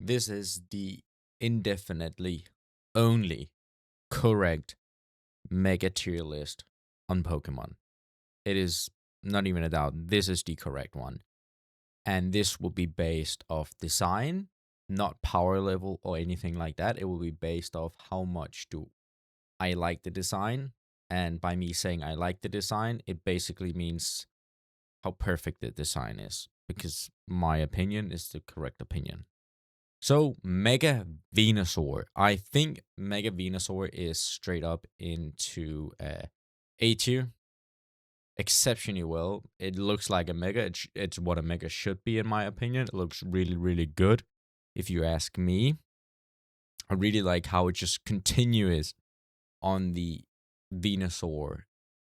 This is the indefinitely only correct mega tier list on Pokemon. It is not even a doubt. This is the correct one. And this will be based off design, not power level or anything like that. It will be based off how much do I like the design. And by me saying I like the design, it basically means how perfect the design is. Because my opinion is the correct opinion. So, Mega Venusaur. I think Mega Venusaur is straight up into A tier. Exceptionally well. It looks like a Mega. It's what a Mega should be, in my opinion. It looks really, really good, if you ask me. I really like how it just continues on the Venusaur.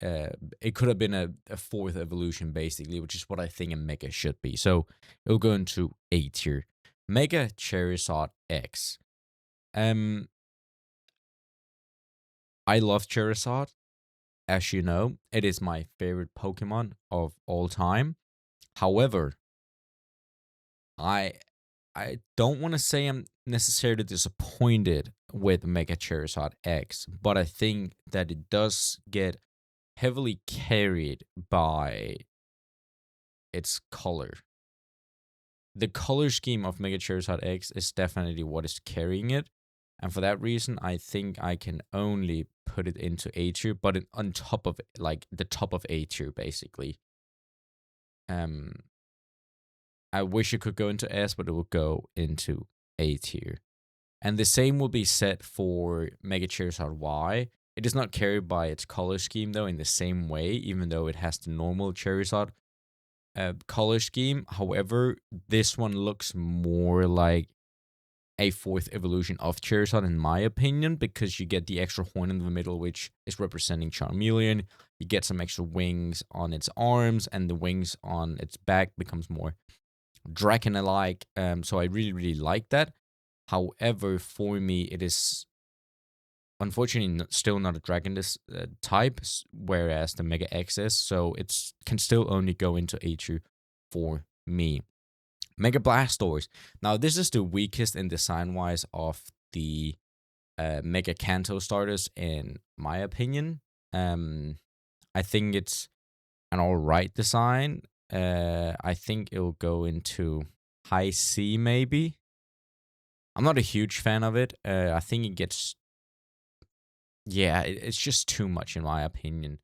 It could have been a fourth evolution, basically, which is what I think a Mega should be. So, it'll go into A tier. Mega Charizard X. Um, I love Charizard. As you know, it is my favorite Pokemon of all time. However, I I don't want to say I'm necessarily disappointed with Mega Charizard X, but I think that it does get heavily carried by its color. The color scheme of Mega Charizard X is definitely what is carrying it. And for that reason, I think I can only put it into A tier, but on top of like the top of A tier, basically. Um, I wish it could go into S, but it will go into A tier. And the same will be said for Mega Charizard Y. It is not carried by its color scheme though in the same way, even though it has the normal Charizard color scheme. However, this one looks more like a fourth evolution of Charizard, in my opinion, because you get the extra horn in the middle, which is representing Charmeleon. You get some extra wings on its arms, and the wings on its back becomes more dragon-like. So I really, really like that. However, for me, it is unfortunately still not a dragon type, whereas the Mega X is. So it can still only go into A tier for me. Mega Blastoise. Now, this is the weakest in design wise of the Mega Kanto starters, in my opinion. I think it's an alright design. I think it will go into high C, maybe. I'm not a huge fan of it. I think it gets, yeah, it's just too much, in my opinion.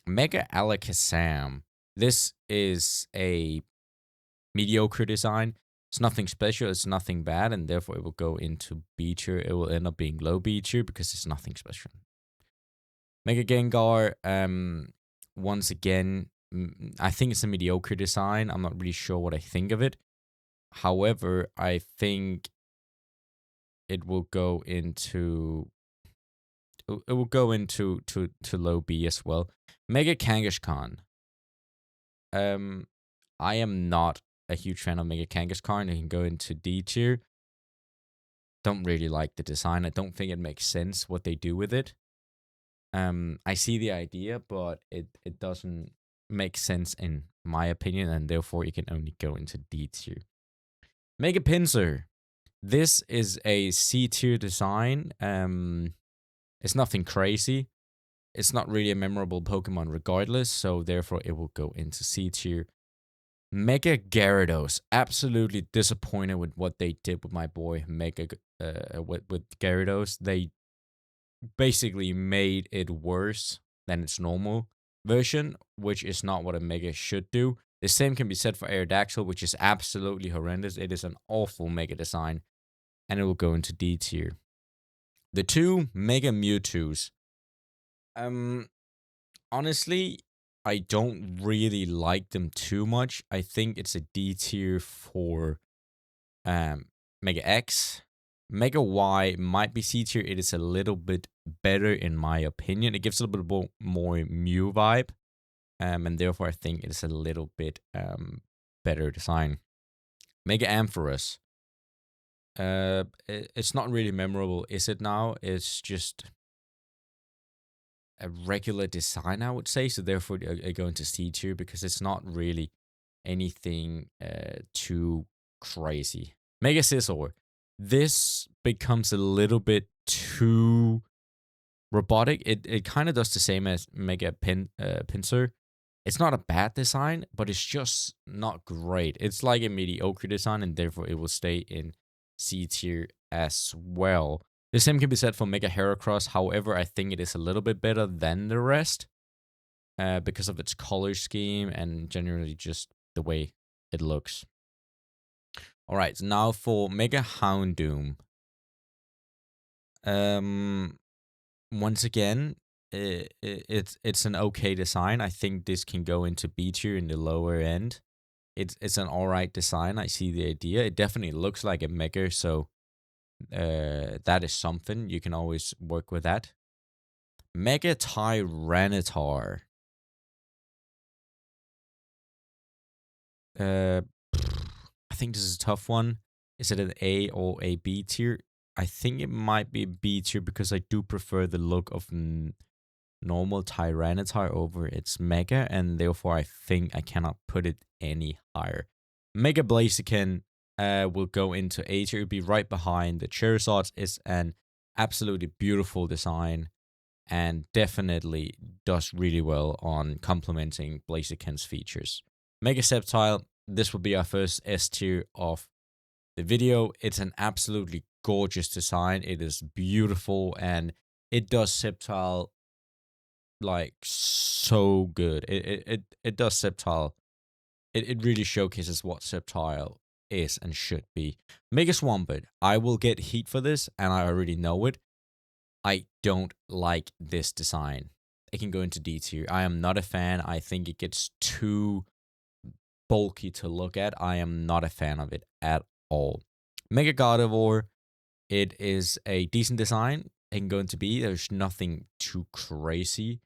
Mega Alakazam. This is a mediocre design. It's nothing special, it's nothing bad, and therefore it will go into B tier. It will end up being low B tier because it's nothing special. Mega Gengar, once again, I think it's a mediocre design. I'm not really sure what I think of it. However, I think it will go into to low B as well. Mega Kangaskhan. I am not a huge fan of Mega Kangaskhan. It can go into D tier. Don't really like the design. I don't think it makes sense what they do with it. I see the idea, but it doesn't make sense in my opinion, and therefore it can only go into D tier. Mega Pinsir. This is a C tier design. It's nothing crazy. It's not really a memorable Pokemon regardless, so therefore it will go into C tier. Mega Gyarados. Absolutely disappointed with what they did with my boy Mega with Gyarados. They basically made it worse than its normal version, which is not what a Mega should do. The same can be said for Aerodactyl, which is absolutely horrendous. It is an awful Mega design, and it will go into D tier. The two Mega Mewtwo's. Honestly, I don't really like them too much. I think it's a D tier for Mega X. Mega Y might be C tier. It is a little bit better in my opinion. It gives a little bit more Mew vibe. And therefore I think it is a little bit better design. Mega Ampharos. It's not really memorable, is it now? It's just a regular design, I would say. So therefore, I go into C tier because it's not really anything too crazy. Mega Scizor. This becomes a little bit too robotic. It kind of does the same as Mega Pinsir. It's not a bad design, but it's just not great. It's like a mediocre design, and therefore it will stay in C tier as well. The same can be said for Mega Heracross. However, I think it is a little bit better than the rest because of its color scheme and generally just the way it looks. All right, so now for Mega Houndoom. Once again, it's an okay design. I think this can go into B tier in the lower end. It's an alright design. I see the idea. It definitely looks like a mega, so that is something. You can always work with that. Mega Tyranitar. Uh, I think this is a tough one. Is it an A or a B tier? I think it might be a B tier because I do prefer the look of normal Tyranitar over its Mega, and therefore I think I cannot put it any higher. Mega Blaziken will go into A tier, be right behind the Charizard. It's an absolutely beautiful design and definitely does really well on complementing Blaziken's features. Mega Sceptile, this will be our first S tier of the video. It's an absolutely gorgeous design. It is beautiful and it does Sceptile like so good. It does Sceptile. It really showcases what Sceptile is and should be. Mega Swampert. I will get heat for this, and I already know it. I don't like this design. It can go into D tier. I am not a fan. I think it gets too bulky to look at. I am not a fan of it at all. Mega Gardevoir. It is a decent design. It can go into B. There's nothing too crazy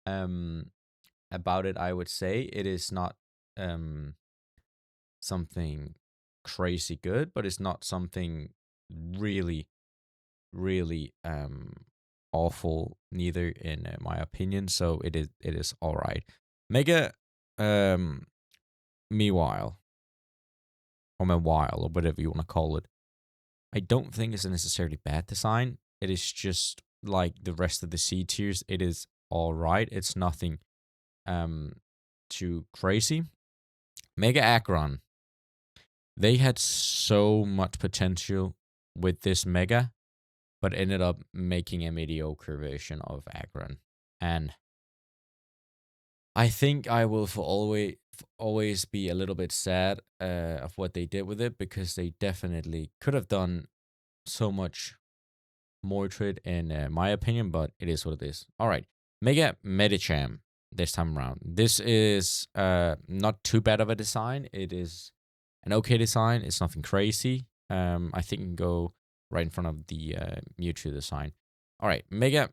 about it. I would say it is not something crazy good, but it's not something really awful neither, in my opinion. So it is all right. Mega Mewile or Mewile or whatever you want to call it. I don't think it's a necessarily bad design. It is just like the rest of the C tiers. It is all right. It's nothing too crazy. Mega Aggron. They had so much potential with this Mega, but ended up making a mediocre version of Aggron. And I think I will for always be a little bit sad of what they did with it, because they definitely could have done so much more to it, in my opinion, but it is what it is. All right, Mega Medicham this time around. This is not too bad of a design. It is an okay design. It's nothing crazy. I think it can go right in front of the Mewtwo design. All right, Mega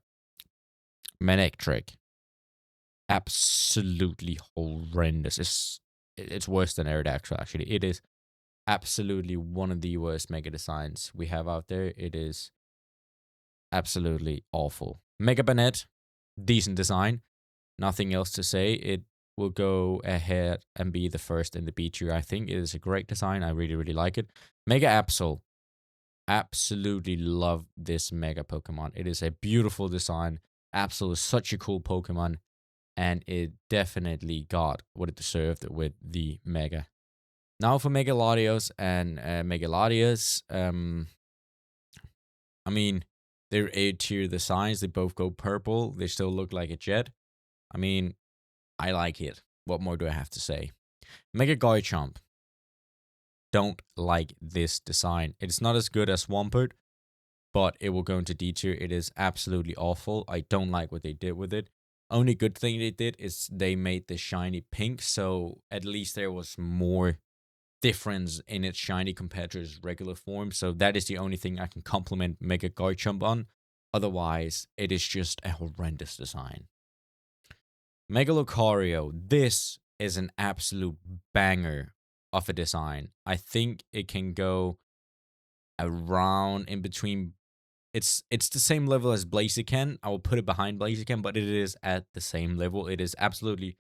Manectric. Absolutely horrendous. It's worse than Aerodactyl, actually. It is absolutely one of the worst Mega designs we have out there. It is absolutely awful. Mega Banette, decent design. Nothing else to say. It will go ahead and be the first in the B tier. I think it is a great design. I really like it. Mega Absol. Absolutely love this Mega Pokemon. It is a beautiful design. Absol is such a cool Pokemon, and it definitely got what it deserved with the Mega. Now for Mega Latios and Mega Latias. I mean, they're A tier designs. They both go purple. They still look like a jet. I mean, I like it. What more do I have to say? Mega Garchomp. Don't like this design. It's not as good as Swampert, but it will go into D tier. It is absolutely awful. I don't like what they did with it. Only good thing they did is they made the shiny pink, so at least there was more difference in its shiny compared to its regular form. So that is the only thing I can compliment Mega Garchomp on. Otherwise, it is just a horrendous design. Mega Lucario. This is an absolute banger of a design. I think it can go around in between. It's the same level as Blaziken. I will put it behind Blaziken, but it is at the same level. It is absolutely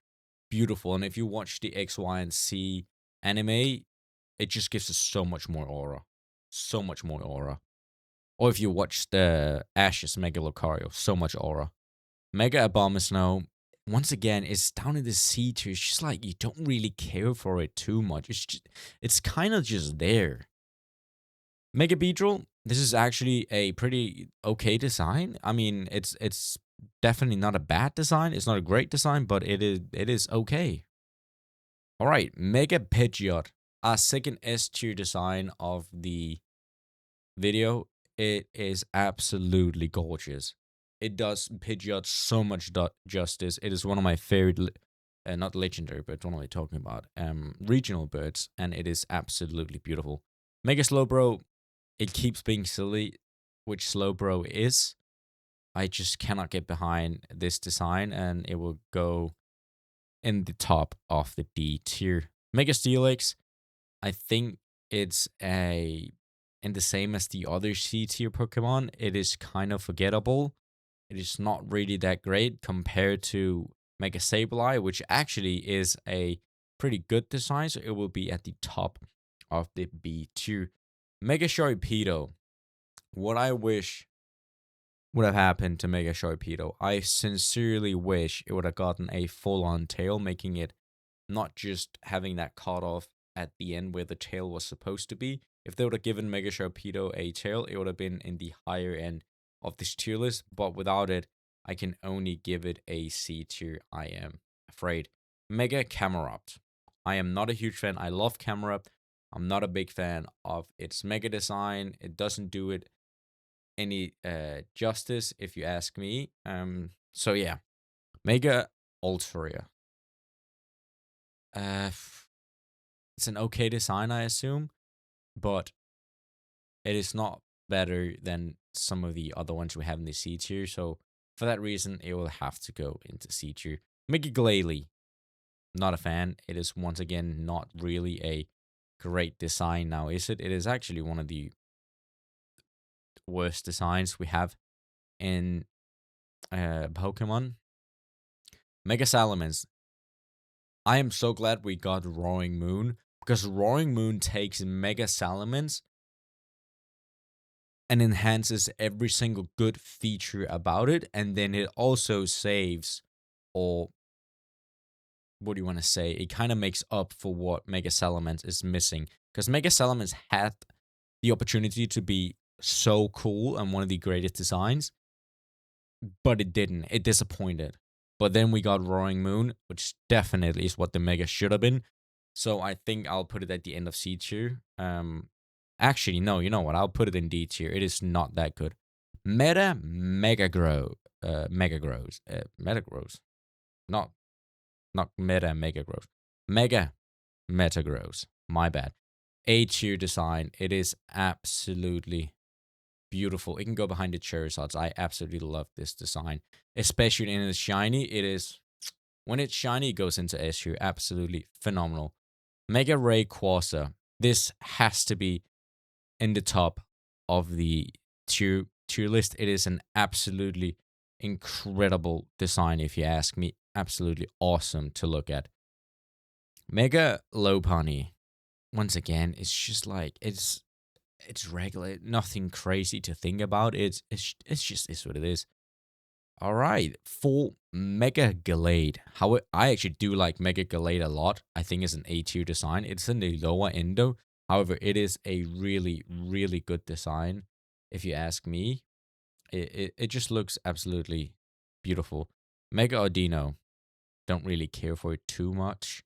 beautiful. And if you watch the X, Y, and Z anime, it just gives us so much more aura. so much more aura. Or if you watch the Ash's Mega Lucario, so much aura. Mega Abomasnow, once again, is down in the C tier. It's just like you don't really care for it too much. It's kind of just there. Mega Beedrill, this is actually a pretty okay design. I mean, it's definitely not a bad design. It's not a great design, but it is okay. All right, Mega Pidgeot, our second S tier design of the video. It is absolutely gorgeous. It does Pidgeot so much justice. It is one of my favorite, not legendary, but what am I talking about? Regional birds, and it is absolutely beautiful. Mega Slowbro, it keeps being silly, which Slowbro is. I just cannot get behind this design, and it will go in the top of the D tier. Mega Steelix, I think it's in the same as the other C tier Pokemon. It is kind of forgettable. It is not really that great compared to Mega Sableye, which actually is a pretty good design. So it will be at the top of the B tier. Mega Sharpedo. What I wish would have happened to Mega Sharpedo. I sincerely wish it would have gotten a full-on tail, making it not just having that cut off at the end where the tail was supposed to be. If they would have given Mega Sharpedo a tail, it would have been in the higher end of this tier list. But without it, I can only give it a C tier, I am afraid. Mega Camerupt. I am not a huge fan. I love Camerupt. I'm not a big fan of its mega design. It doesn't do it any justice, if you ask me. So yeah, Mega Ultria. It's an okay design, I assume, but it is not better than some of the other ones we have in the C tier. So for that reason, it will have to go into C tier. Mega Glalie, not a fan. It is once again not really a great design now, is it? It is actually one of the worst designs we have in Pokemon. Mega Salamence. I am so glad we got Roaring Moon, because Roaring Moon takes Mega Salamence and enhances every single good feature about it, and then it also saves, or what do you want to say? It kind of makes up for what Mega Salamence is missing, because Mega Salamence had the opportunity to be so cool and one of the greatest designs, but it didn't. It disappointed. But then we got Roaring Moon, which definitely is what the Mega should have been. So I think I'll put it at the end of C tier. Actually, no, you know what? I'll put it in D tier. It is not that good. Metagrows. Metagrows. Not Metagrows. Mega Metagrows. My bad. A tier design. It is absolutely beautiful. It can go behind the Charizards. I absolutely love this design, especially in its shiny. It is, when it's shiny, it goes into S tier. Absolutely phenomenal. Mega Rayquaza. This has to be in the top of the tier list. It is an absolutely incredible design, if you ask me. Absolutely awesome to look at. Mega Lopunny. Once again, it's just like it's regular, nothing crazy to think about. It's just is what it is. All right, for Mega Gallade. How I actually do like Mega Gallade a lot. I think it's an A tier design. It's in the lower endo. However, it is a really, really good design, if you ask me. It just looks absolutely beautiful. Mega Audino. Don't really care for it too much.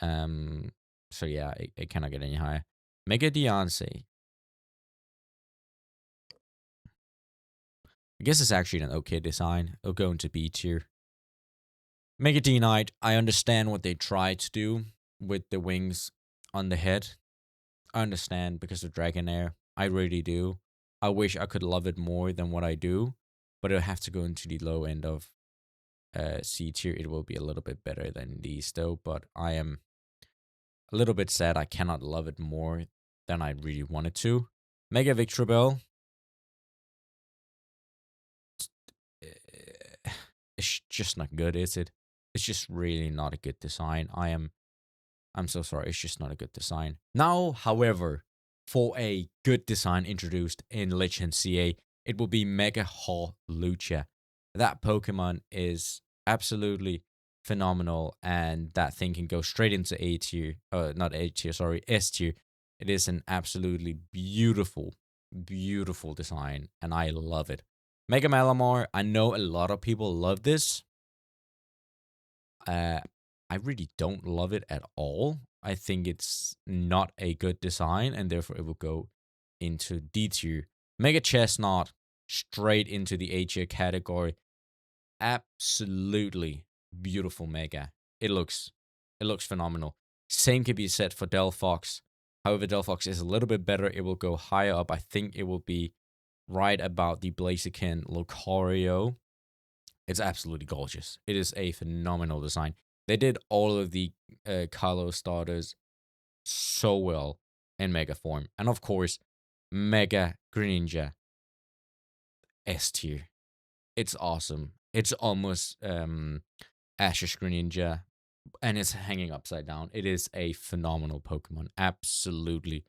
So yeah, it cannot get any higher. Mega Deoncé. I guess it's actually an okay design. It'll go into B tier. Mega D-Knight, I understand what they tried to do with the wings on the head. I understand because of Dragonair. I really do. I wish I could love it more than what I do, but it'll have to go into the low end of C tier. It will be a little bit better than these though, but I am a little bit sad I cannot love it more than I really wanted to. Mega Victreebel. It's just not good, is it? It's just really not a good design. I'm so sorry. It's just not a good design. Now, however, for a good design introduced in Legends Z-A, it will be Mega Hawlucha. That Pokemon is absolutely phenomenal, and that thing can go straight into A tier. Not A tier, sorry, S tier. It is an absolutely beautiful, beautiful design, and I love it. Mega Malamar, I know a lot of people love this. Uh, I really don't love it at all. I think it's not a good design, and therefore it will go into D tier. Mega Chestnut, straight into the A tier category. Absolutely beautiful Mega. It looks phenomenal. Same can be said for Delphox. However, Delphox is a little bit better. It will go higher up. I think it will be right about the Blaziken Lucario. It's absolutely gorgeous. It is a phenomenal design. They did all of the Kylo starters so well in Mega form. And of course, Mega Greninja S tier. It's awesome. It's almost Ash's Greninja, and it's hanging upside down. It is a phenomenal Pokemon. Absolutely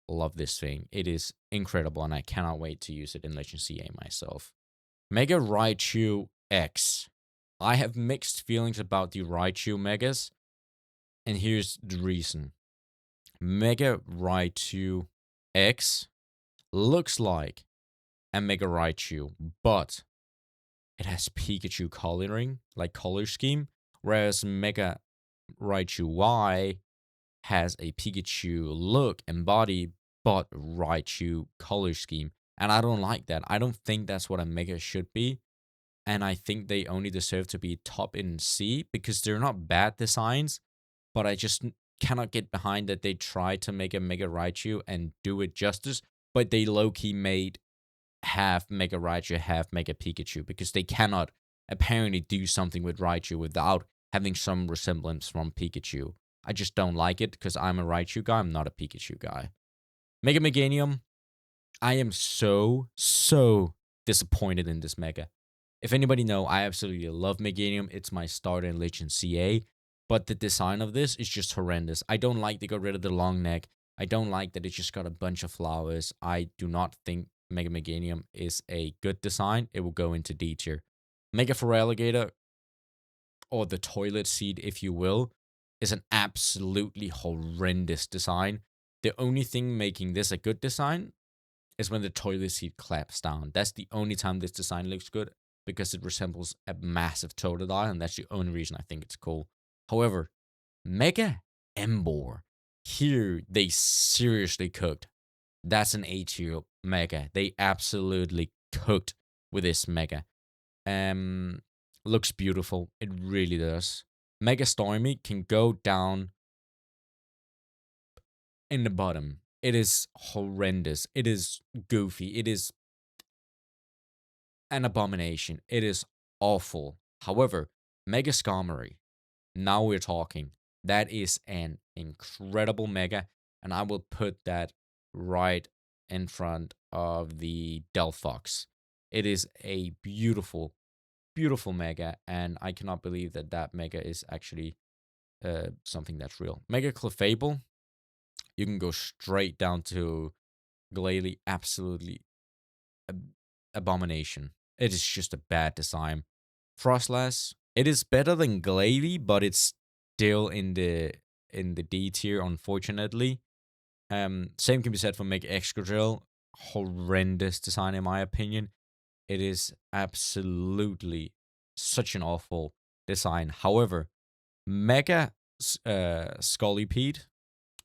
love this thing. It is incredible, and I cannot wait to use it in Legend CA myself. Mega Raichu X. I have mixed feelings about the Raichu Megas, and here's the reason. Mega Raichu X looks like a Mega Raichu, but it has Pikachu coloring, like color scheme, whereas Mega Raichu Y has a Pikachu look and body, but Raichu color scheme. And I don't like that. I don't think that's what a Mega should be. And I think they only deserve to be top in C because they're not bad designs, but I just cannot get behind that they tried to make a Mega Raichu and do it justice, but they low-key made half Mega Raichu, half Mega Pikachu because they cannot apparently do something with Raichu without having some resemblance from Pikachu. I just don't like it because I'm a Raichu guy, I'm not a Pikachu guy. Mega Meganium, I am so disappointed in this Mega. If anybody know, I absolutely love Meganium. It's my starter in Legend CA. But the design of this is just horrendous. I don't like they got rid of the long neck. I don't like that it just got a bunch of flowers. I do not think Mega Meganium is a good design. It will go into D tier. Mega Feraligatr, or the toilet seat, if you will, is an absolutely horrendous design. The only thing making this a good design is when the toilet seat claps down. That's the only time this design looks good because it resembles a massive Totodile, and that's the only reason I think it's cool. However, Mega Emboar, here they seriously cooked. That's an A tier Mega. They absolutely cooked with this Mega. Looks beautiful. It really does. Mega Stormy can go down in the bottom. It is horrendous. It is goofy. It is an abomination. It is awful. However, Mega Skarmory, now we're talking. That is an incredible Mega, and I will put that right in front of the Delphox. It is a beautiful, beautiful Mega, and I cannot believe that that Mega is actually something that's real. Mega Clefable, you can go straight down to Glalie. Absolutely abomination. It is just a bad design. Frostlass, it is better than Glalie, but it's still in the D tier, unfortunately. Same can be said for Mega Excadrill. Horrendous design in my opinion. It is absolutely such an awful design. However, Mega Scolipede,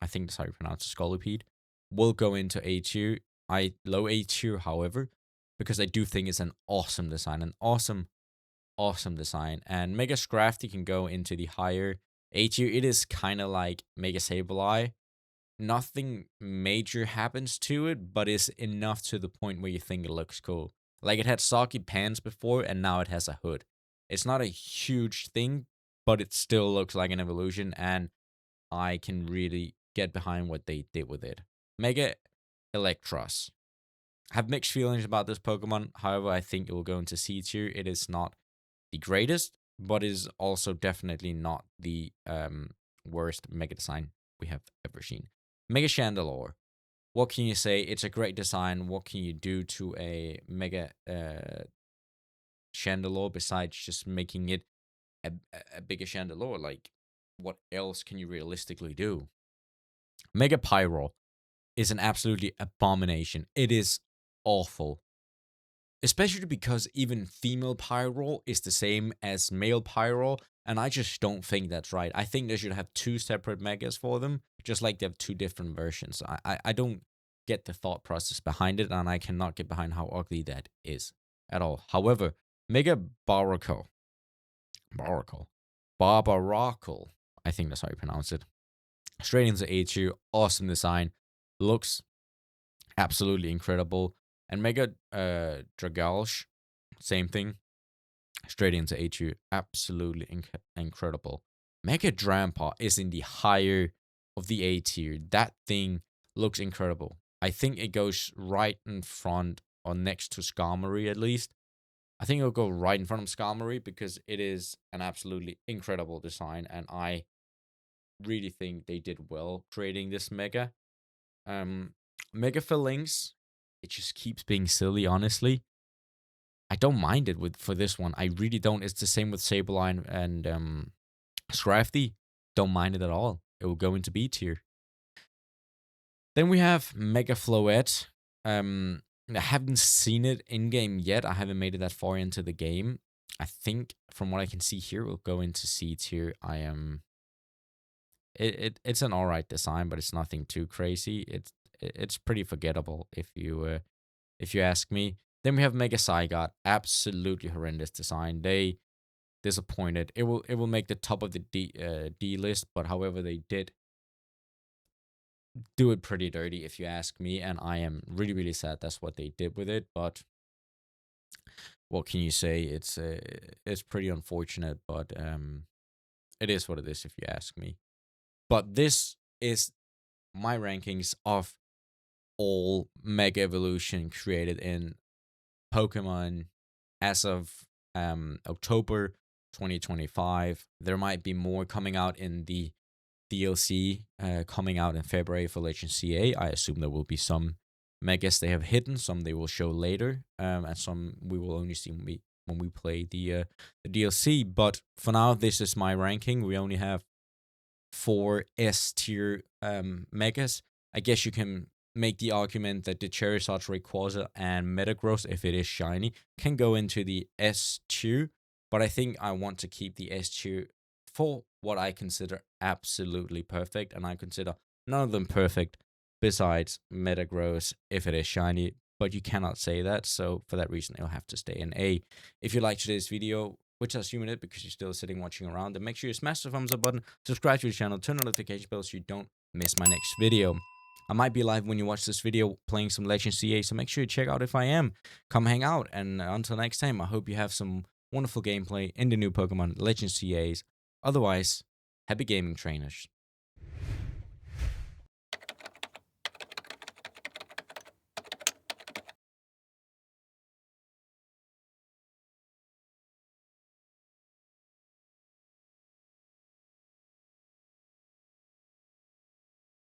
I think that's how you pronounce it, Scolipede, will go into A tier. I low A tier, however, because I do think it's an awesome design, an awesome design. And Mega Scrafty can go into the higher A tier. It is kind of like Mega Sableye. Nothing major happens to it, but it's enough to the point where you think it looks cool. Like it had soggy pants before, and now it has a hood. It's not a huge thing, but it still looks like an evolution, and I can really get behind what they did with it. Mega Electros. I have mixed feelings about this Pokemon. However, I think it will go into C tier. It is not the greatest, but is also definitely not the worst Mega design we have ever seen. Mega Chandelure. what can you say? It's a great design. What can you do to a Mega Chandelure besides just making it a bigger Chandelure? Like, what else can you realistically do? Mega Pyro is an absolutely abomination. It is awful. Especially because even female Pyro is the same as male Pyro, and I just don't think that's right. I think they should have two separate megas for them, just like they have two different versions. I don't get the thought process behind it, and I cannot get behind how ugly that is at all. However, Mega Baracle, Barbaracle, I think that's how you pronounce it. Straight into A2, awesome design, looks absolutely incredible. And Mega Dragalge, same thing, straight into A2, absolutely incredible. Mega Drampa is in the higher of the A tier. That thing looks incredible. I think it goes right in front or next to Skarmory at least. I think it'll go right in front of Skarmory because it is an absolutely incredible design, and I really think they did well creating this Mega. Mega Phalanx, it just keeps being silly, honestly. I don't mind it for this one. I really don't. It's the same with Sableye and Scrafty. Don't mind it at all. It will go into B tier. Then we have Mega Floette. I haven't seen it in game yet. I haven't made it that far into the game. I think from what I can see here, we'll go into C tier. I am. It's an alright design, but it's nothing too crazy. It's pretty forgettable if you ask me. Then we have Mega Zygarde, absolutely horrendous design. They disappointed. It will make the top of the D list, but however they did do it pretty dirty if you ask me, and I am really sad that's what they did with it. But what can you say? It's pretty unfortunate, but it is what it is if you ask me. But this is my rankings of all Mega Evolution created in Pokemon as of October 2025. There might be more coming out in the DLC coming out in February for Legends Z-A. I assume there will be some megas they have hidden, some they will show later, and some we will only see when we play the DLC. But for now, this is my ranking. We only have 4 S tier megas. I guess you can make the argument that the Charizard, Rayquaza, and Metagross, if it is shiny, can go into the S tier. But I think I want to keep the S tier for what I consider absolutely perfect, and I consider none of them perfect besides Metagross if it is shiny. But you cannot say that, so for that reason, it'll have to stay in A. If you liked today's video, which I assume it because you're still sitting watching around, then make sure you smash the thumbs up button, subscribe to the channel, turn on notification bell so you don't miss my next video. I might be live when you watch this video playing some Legends Z-A, so make sure you check out if I am. Come hang out, and until next time, I hope you have some wonderful gameplay in the new Pokemon Legends Z-A's. Otherwise, happy gaming, trainers.